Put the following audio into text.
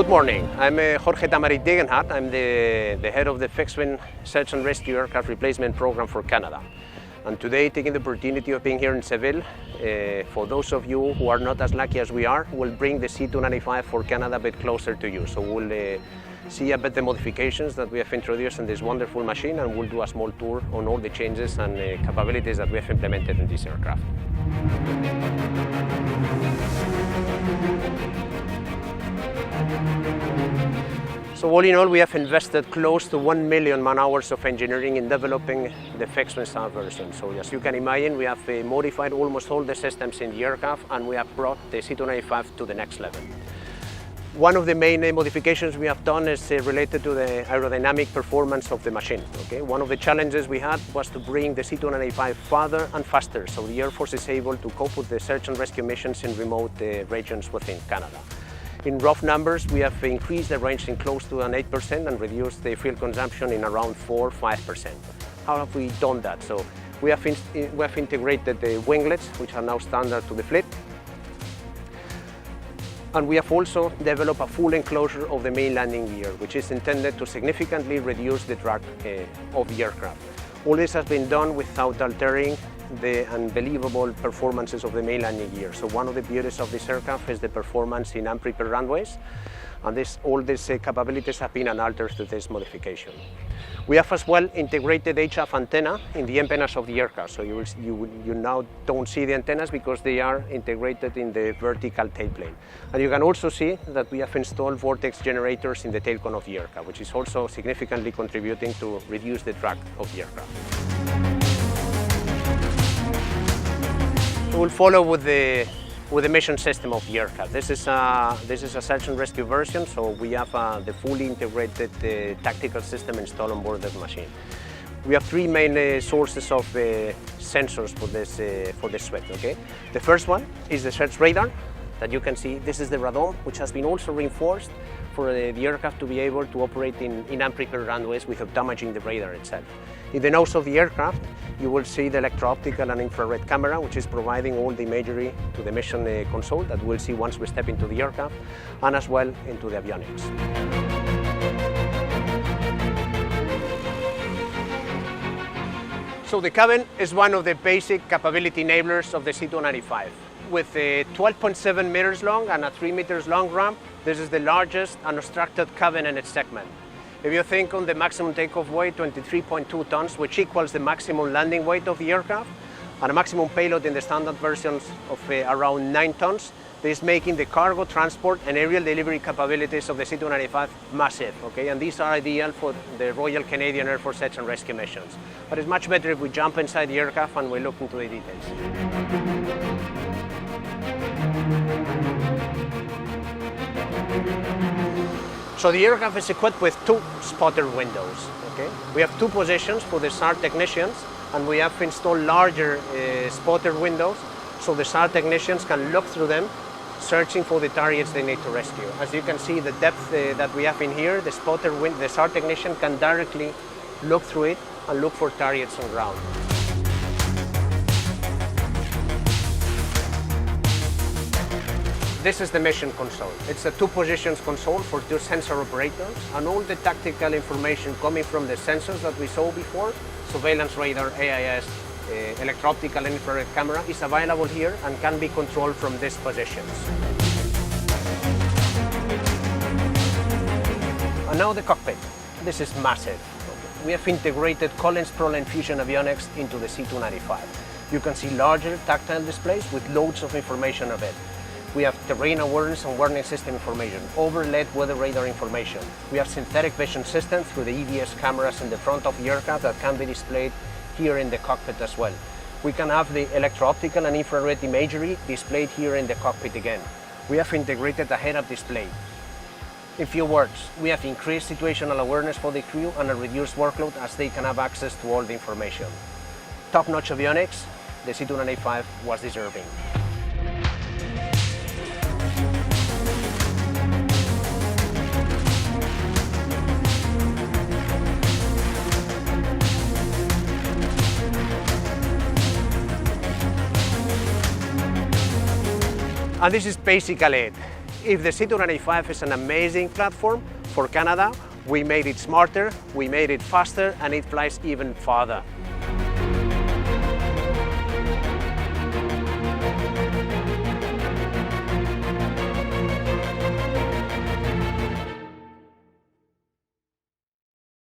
Good morning. I'm Jorge Tamarit Degenhardt. I'm the head of the fixed-wing search and rescue aircraft replacement program for Canada. And today, taking the opportunity of being here in Seville, for those of you who are not as lucky as we are, we'll bring the C295 for Canada a bit closer to you. So we'll see a bit the modifications that we have introduced in this wonderful machine, and we'll do a small tour on all the changes and capabilities that we have implemented in this aircraft. So all in all, we have invested close to 1 million man-hours of engineering in developing the fixed-wing SAR version. So as you can imagine, we have modified almost all the systems in the aircraft, and we have brought the C295 to the next level. One of the main modifications we have done is related to the aerodynamic performance of the machine. Okay? One of the challenges we had was to bring the C295 farther and faster, so the Air Force is able to cope with the search and rescue missions in remote regions within Canada. In rough numbers, we have increased the range in close to an 8% and reduced the fuel consumption in around 4–5%. How have we done that? So we have integrated the winglets, which are now standard to the fleet. And we have also developed a full enclosure of the main landing gear, which is intended to significantly reduce the drag of the aircraft. All this has been done without altering the unbelievable performances of the main landing gear. So one of the beauties of this aircraft is the performance in unprepared runways, and all these capabilities have been unaltered through this modification. We have as well integrated HF antenna in the antennas of the aircraft, so you now don't see the antennas because they are integrated in the vertical tailplane. And you can also see that we have installed vortex generators in the tail cone of the aircraft, which is also significantly contributing to reduce the drag of the aircraft. We'll follow with the mission system of the aircraft. This is a search and rescue version, so we have the fully integrated tactical system installed on board the machine. We have three main sources of sensors for this suite. Okay? The first one is the search radar that you can see. This is the radome, which has been also reinforced for the aircraft to be able to operate in unprepared runways without damaging the radar itself. In the nose of the aircraft, you will see the electro-optical and infrared camera, which is providing all the imagery to the mission console that we'll see once we step into the aircraft, and as well into the avionics. So the cabin is one of the basic capability enablers of the C295. With 12.7 meters long and a 3 meters long ramp, this is the largest unobstructed cabin in its segment. If you think on the maximum takeoff weight, 23.2 tons, which equals the maximum landing weight of the aircraft, and a maximum payload in the standard versions of around 9 tons, this is making the cargo transport and aerial delivery capabilities of the C295 massive. Okay? And these are ideal for the Royal Canadian Air Force search and rescue missions. But it's much better if we jump inside the aircraft and we look into the details. So the aircraft is equipped with 2 spotter windows. Okay? We have 2 positions for the SAR technicians, and we have installed larger spotter windows so the SAR technicians can look through them, searching for the targets they need to rescue. As you can see, the depth that we have in here, the SAR technician can directly look through it and look for targets on ground. This is the mission console. It's a 2 positions console for 2 sensor operators, and all the tactical information coming from the sensors that we saw before, surveillance radar, AIS, electro-optical and infrared camera, is available here and can be controlled from these positions. And now the cockpit. This is massive. We have integrated Collins-Proline fusion avionics into the C295. You can see larger tactile displays with loads of information of it. We have terrain awareness and warning system information, overlaid weather radar information. We have synthetic vision systems through the EVS cameras in the front of the aircraft that can be displayed here in the cockpit as well. We can have the electro-optical and infrared imagery displayed here in the cockpit again. We have integrated a head-up display. In few words, we have increased situational awareness for the crew and a reduced workload as they can have access to all the information. Top-notch avionics, the C295 was deserving. And this is basically it. if the C295 is an amazing platform for Canada, we made it smarter, we made it faster, and it flies even farther.